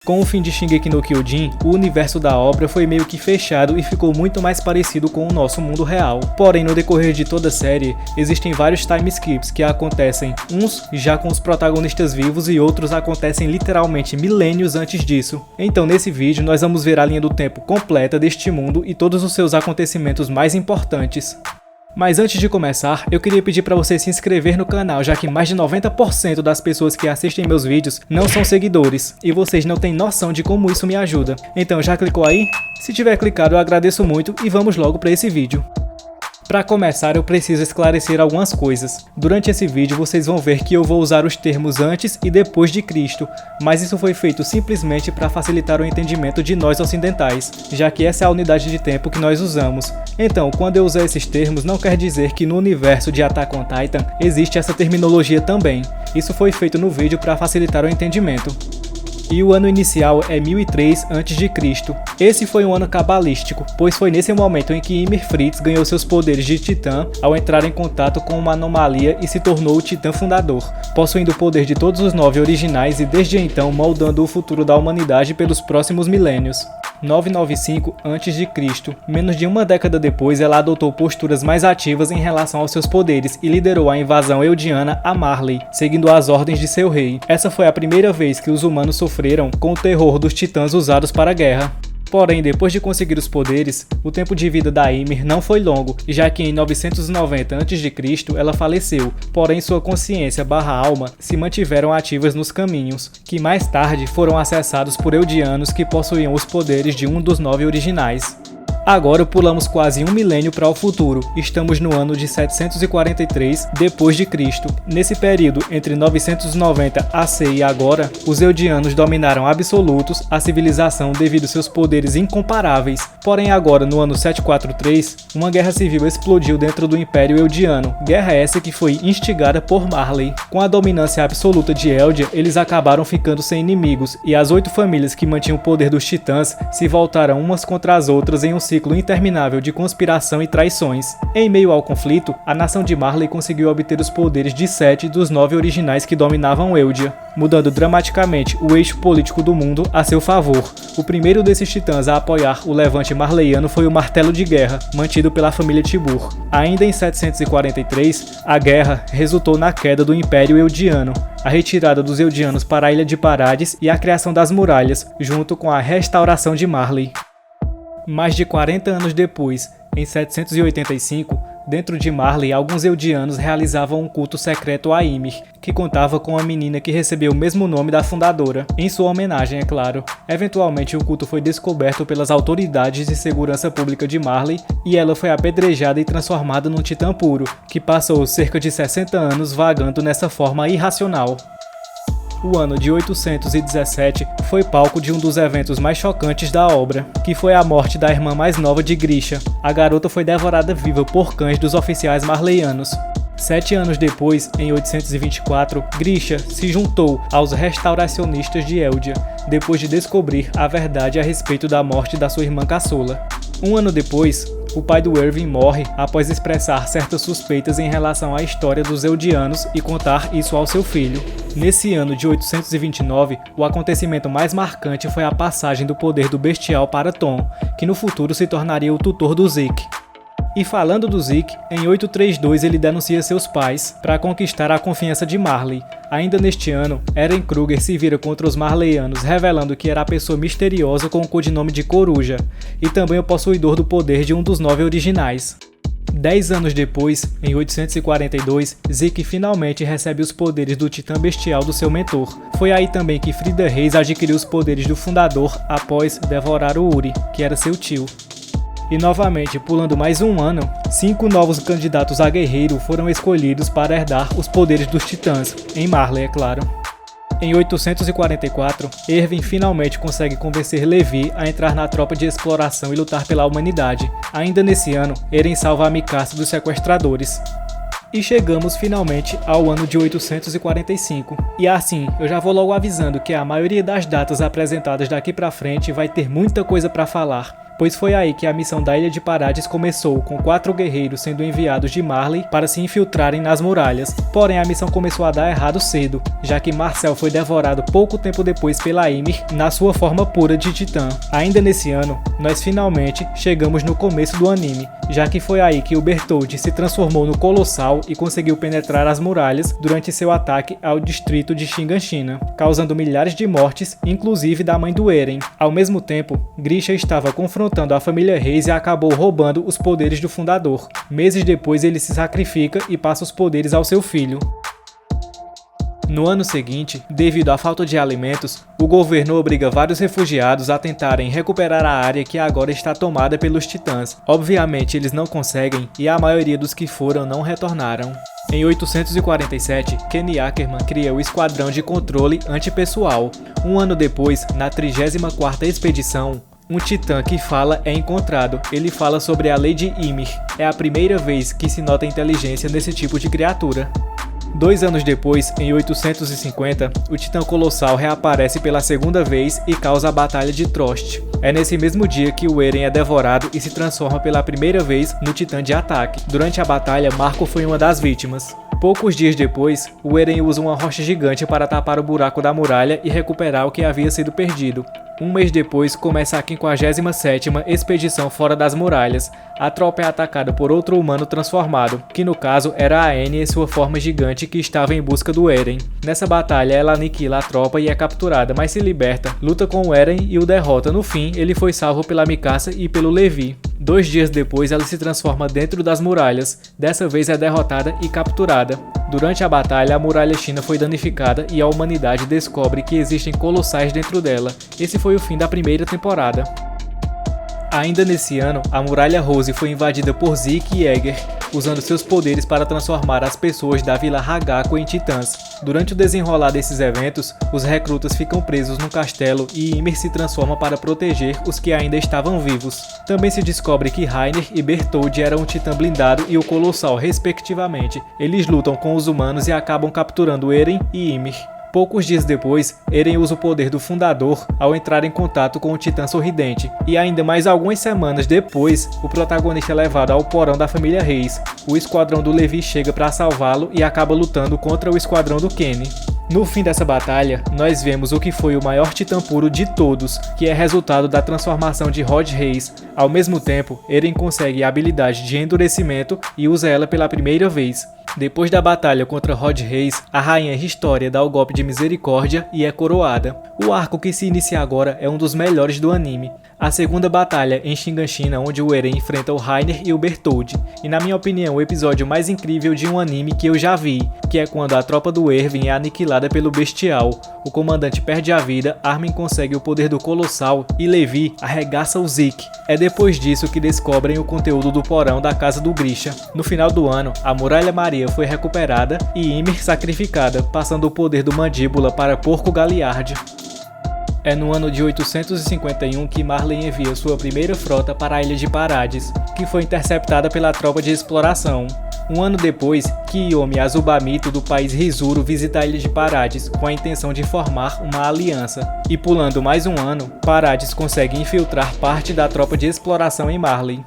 Com o fim de Shingeki no Kyojin, o universo da obra foi meio que fechado e ficou muito mais parecido com o nosso mundo real. Porém, no decorrer de toda a série, existem vários time skips que acontecem, uns já com os protagonistas vivos e outros acontecem literalmente milênios antes disso. Então nesse vídeo nós vamos ver a linha do tempo completa deste mundo e todos os seus acontecimentos mais importantes. Mas antes de começar, eu queria pedir para você se inscrever no canal, já que mais de 90% das pessoas que assistem meus vídeos não são seguidores, e vocês não têm noção de como isso me ajuda. Então já clicou aí? Se tiver clicado eu agradeço muito e vamos logo para esse vídeo. Para começar, eu preciso esclarecer algumas coisas. Durante esse vídeo vocês vão ver que eu vou usar os termos antes e depois de Cristo, mas isso foi feito simplesmente para facilitar o entendimento de nós ocidentais, já que essa é a unidade de tempo que nós usamos. Então, quando eu usar esses termos, não quer dizer que no universo de Attack on Titan existe essa terminologia também. Isso foi feito no vídeo para facilitar o entendimento. E o ano inicial é 1003 a.C. Esse foi um ano cabalístico, pois foi nesse momento em que Ymir Fritz ganhou seus poderes de Titã ao entrar em contato com uma anomalia e se tornou o Titã Fundador, possuindo o poder de todos os 9 originais e desde então moldando o futuro da humanidade pelos próximos milênios. 995 a.C. Menos de uma década depois, ela adotou posturas mais ativas em relação aos seus poderes e liderou a invasão eldiana a Marley, seguindo as ordens de seu rei. Essa foi a primeira vez que os humanos sofreram com o terror dos titãs usados para a guerra. Porém, depois de conseguir os poderes, o tempo de vida da Ymir não foi longo, já que em 990 a.C. ela faleceu, porém sua consciência / alma se mantiveram ativas nos caminhos, que mais tarde foram acessados por eldianos que possuíam os poderes de um dos 9 originais. Agora pulamos quase um milênio para o futuro, estamos no ano de 743 d.C. Nesse período, entre 990 AC e agora, os eldianos dominaram absolutos a civilização devido seus poderes incomparáveis. Porém agora, no ano 743, uma guerra civil explodiu dentro do Império Eldiano, guerra essa que foi instigada por Marley. Com a dominância absoluta de Eldia, eles acabaram ficando sem inimigos, e as 8 famílias que mantinham o poder dos titãs se voltaram umas contra as outras em um ciclo interminável de conspiração e traições. Em meio ao conflito, a nação de Marley conseguiu obter os poderes de 7 dos 9 originais que dominavam Eldia, mudando dramaticamente o eixo político do mundo a seu favor. O primeiro desses titãs a apoiar o levante marleyano foi o Martelo de Guerra, mantido pela família Tibur. Ainda em 743, a guerra resultou na queda do Império Eldiano, a retirada dos eldianos para a Ilha de Parades e a criação das muralhas, junto com a restauração de Marley. Mais de 40 anos depois, em 785, dentro de Marley, alguns eldianos realizavam um culto secreto a Ymir, que contava com uma menina que recebeu o mesmo nome da fundadora, em sua homenagem, é claro. Eventualmente, o culto foi descoberto pelas autoridades de segurança pública de Marley e ela foi apedrejada e transformada num titã puro, que passou cerca de 60 anos vagando nessa forma irracional. O ano de 817 foi palco de um dos eventos mais chocantes da obra, que foi a morte da irmã mais nova de Grisha. A garota foi devorada viva por cães dos oficiais marleyanos. 7 anos depois, em 824, Grisha se juntou aos restauracionistas de Eldia, depois de descobrir a verdade a respeito da morte da sua irmã caçula. Um ano depois, o pai do Erwin morre após expressar certas suspeitas em relação à história dos eldianos e contar isso ao seu filho. Nesse ano de 829, o acontecimento mais marcante foi a passagem do poder do Bestial para Tom, que no futuro se tornaria o tutor do Zeke. E falando do Zeke, em 832 ele denuncia seus pais para conquistar a confiança de Marley. Ainda neste ano, Eren Kruger se vira contra os marleyanos, revelando que era a pessoa misteriosa com o codinome de Coruja, e também o possuidor do poder de um dos 9 originais. 10 anos depois, em 842, Zeke finalmente recebe os poderes do Titã Bestial do seu mentor. Foi aí também que Frida Reis adquiriu os poderes do Fundador após devorar o Uri, que era seu tio. E novamente, pulando mais um ano, 5 novos candidatos a guerreiro foram escolhidos para herdar os poderes dos titãs, em Marley, é claro. Em 844, Erwin finalmente consegue convencer Levi a entrar na tropa de exploração e lutar pela humanidade. Ainda nesse ano, Eren salva a Mikasa dos sequestradores. E chegamos finalmente ao ano de 845. E assim, eu já vou logo avisando que a maioria das datas apresentadas daqui pra frente vai ter muita coisa pra falar. pois foi aí que a missão da Ilha de Parades começou, com 4 guerreiros sendo enviados de Marley para se infiltrarem nas muralhas. Porém, a missão começou a dar errado cedo, já que Marcel foi devorado pouco tempo depois pela Ymir na sua forma pura de Titã. Ainda nesse ano, nós finalmente chegamos no começo do anime, já que foi aí que o Bertholdt se transformou no Colossal e conseguiu penetrar as muralhas durante seu ataque ao distrito de Shiganshina, causando milhares de mortes, inclusive da mãe do Eren. Ao mesmo tempo, Grisha estava confrontando a família Reis e acabou roubando os poderes do fundador. Meses depois, ele se sacrifica e passa os poderes ao seu filho. No ano seguinte, devido à falta de alimentos, o governo obriga vários refugiados a tentarem recuperar a área que agora está tomada pelos titãs. Obviamente eles não conseguem e a maioria dos que foram não retornaram. Em 847, Kenny Ackerman cria o Esquadrão de Controle Antipessoal. Um ano depois, na 34ª expedição, um titã que fala é encontrado. Ele fala sobre a lei de Ymir. É a primeira vez que se nota inteligência nesse tipo de criatura. 2 anos depois, em 850, o Titã Colossal reaparece pela segunda vez e causa a Batalha de Trost. É nesse mesmo dia que o Eren é devorado e se transforma pela primeira vez no Titã de Ataque. Durante a batalha, Marco foi uma das vítimas. Poucos dias depois, o Eren usa uma rocha gigante para tapar o buraco da muralha e recuperar o que havia sido perdido. Um mês depois, começa a 57ª expedição fora das muralhas. A tropa é atacada por outro humano transformado, que no caso era a Annie em sua forma gigante que estava em busca do Eren. Nessa batalha, ela aniquila a tropa e é capturada, mas se liberta, luta com o Eren e o derrota. No fim, ele foi salvo pela Mikasa e pelo Levi. 2 dias depois, ela se transforma dentro das muralhas. Dessa vez é derrotada e capturada. Durante a batalha, a muralha china foi danificada e a humanidade descobre que existem colossais dentro dela. Esse foi o fim da primeira temporada. Ainda nesse ano, a muralha Rose foi invadida por Zeke e Jäger, usando seus poderes para transformar as pessoas da Vila Hagako em titãs. Durante o desenrolar desses eventos, os recrutas ficam presos no castelo e Ymir se transforma para proteger os que ainda estavam vivos. Também se descobre que Reiner e Bertholdt eram um titã blindado e o Colossal, respectivamente. Eles lutam com os humanos e acabam capturando Eren e Ymir. Poucos dias depois, Eren usa o poder do Fundador ao entrar em contato com o Titã Sorridente, e ainda mais algumas semanas depois, o protagonista é levado ao porão da família Reis. O esquadrão do Levi chega para salvá-lo e acaba lutando contra o esquadrão do Kenny. No fim dessa batalha, nós vemos o que foi o maior titã puro de todos, que é resultado da transformação de Rod Reis. Ao mesmo tempo, Eren consegue a habilidade de endurecimento e usa ela pela primeira vez. Depois da batalha contra Rod Reis, a rainha Historia dá o golpe de misericórdia e é coroada. O arco que se inicia agora é um dos melhores do anime. A segunda batalha em Shiganshina, onde o Eren enfrenta o Reiner e o Bertholdt, e na minha opinião o episódio mais incrível de um anime que eu já vi, que é quando a tropa do Erwin é aniquilada pelo Bestial, o comandante perde a vida, Armin consegue o poder do Colossal e Levi arregaça o Zeke. É depois disso que descobrem o conteúdo do porão da casa do Grisha. No final do ano, a Muralha Maria foi recuperada e Ymir sacrificada, passando o poder do Mandíbula para Porco Galliard. É no ano de 851 que Marley envia sua primeira frota para a Ilha de Parades, que foi interceptada pela tropa de exploração. Um ano depois, Kiyomi Azubamito do país Rizuru visita a Ilha de Parades com a intenção de formar uma aliança. E pulando mais um ano, Parades consegue infiltrar parte da tropa de exploração em Marley.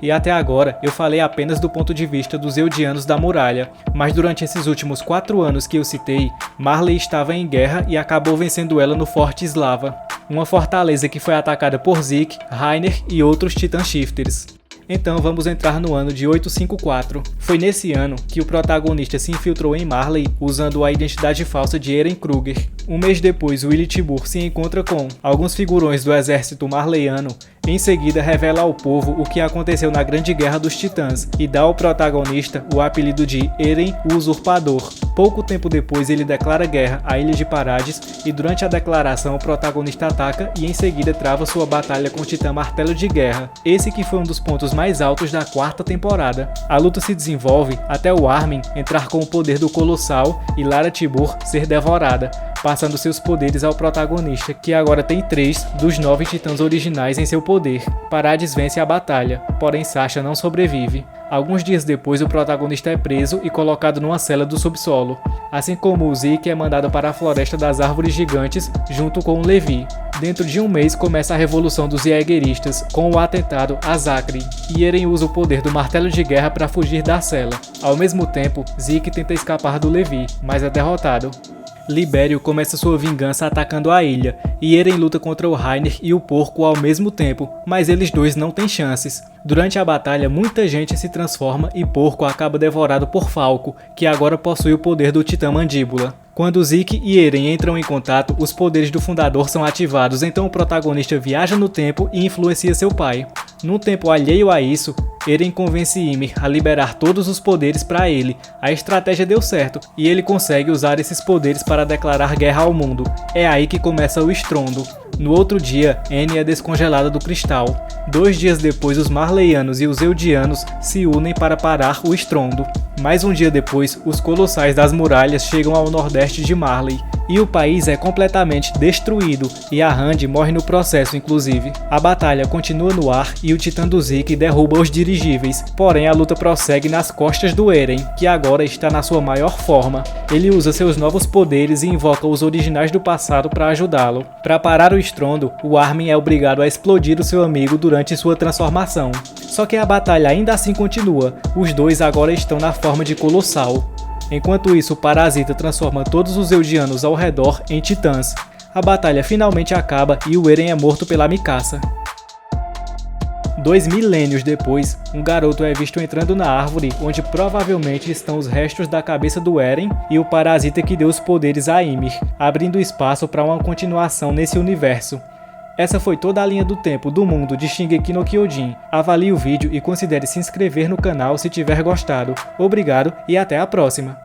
E até agora eu falei apenas do ponto de vista dos Eldianos da muralha, mas durante esses últimos 4 anos que eu citei, Marley estava em guerra e acabou vencendo ela no Forte Slava, uma fortaleza que foi atacada por Zeke, Reiner e outros Titan Shifters. Então vamos entrar no ano de 854. Foi nesse ano que o protagonista se infiltrou em Marley usando a identidade falsa de Eren Kruger. Um mês depois, Willy Tibur se encontra com alguns figurões do exército marleyano. Em seguida, revela ao povo o que aconteceu na Grande Guerra dos Titãs e dá ao protagonista o apelido de Eren o Usurpador. Pouco tempo depois, ele declara guerra à Ilha de Parades e durante a declaração o protagonista ataca e em seguida trava sua batalha com o Titã Martelo de Guerra. Esse que foi um dos pontos mais altos da 4ª temporada. A luta se desenvolve até o Armin entrar com o poder do Colossal e Lara Tibur ser devorada, passando seus poderes ao protagonista, que agora tem 3 dos 9 titãs originais em seu poder. Parades vence a batalha, porém Sasha não sobrevive. Alguns dias depois, o protagonista é preso e colocado numa cela do subsolo, assim como o Zeke é mandado para a Floresta das Árvores Gigantes junto com o Levi. Dentro de um mês começa a Revolução dos Jägeristas com o atentado a Zachary, e Eren usa o poder do martelo de guerra para fugir da cela. Ao mesmo tempo, Zeke tenta escapar do Levi, mas é derrotado. Libério começa sua vingança atacando a ilha, e Eren luta contra o Reiner e o Porco ao mesmo tempo, mas eles dois não têm chances. Durante a batalha, muita gente se transforma e Porco acaba devorado por Falco, que agora possui o poder do Titã Mandíbula. Quando Zeke e Eren entram em contato, os poderes do fundador são ativados, então o protagonista viaja no tempo e influencia seu pai. Num tempo alheio a isso, Eren convence Ymir a liberar todos os poderes para ele. A estratégia deu certo, e ele consegue usar esses poderes para declarar guerra ao mundo. É aí que começa o estrondo. No outro dia, Annie é descongelada do cristal. 2 dias depois, os Marleyanos e os Eldianos se unem para parar o estrondo. Mais um dia depois, os Colossais das Muralhas chegam ao nordeste de Marley, e o país é completamente destruído, e a Handy morre no processo inclusive. A batalha continua no ar e o Titã do Zeke derruba os dirigíveis, porém a luta prossegue nas costas do Eren, que agora está na sua maior forma. Ele usa seus novos poderes e invoca os originais do passado para ajudá-lo. Para parar o estrondo, o Armin é obrigado a explodir o seu amigo durante sua transformação. Só que a batalha ainda assim continua, os dois agora estão na forma de Colossal. Enquanto isso, o Parasita transforma todos os Eldianos ao redor em titãs. A batalha finalmente acaba e o Eren é morto pela Mikasa. 2 milênios depois, um garoto é visto entrando na árvore onde provavelmente estão os restos da cabeça do Eren e o parasita que deu os poderes a Ymir, abrindo espaço para uma continuação nesse universo. Essa foi toda a linha do tempo do mundo de Shingeki no Kyojin. Avalie o vídeo e considere se inscrever no canal se tiver gostado. Obrigado e até a próxima!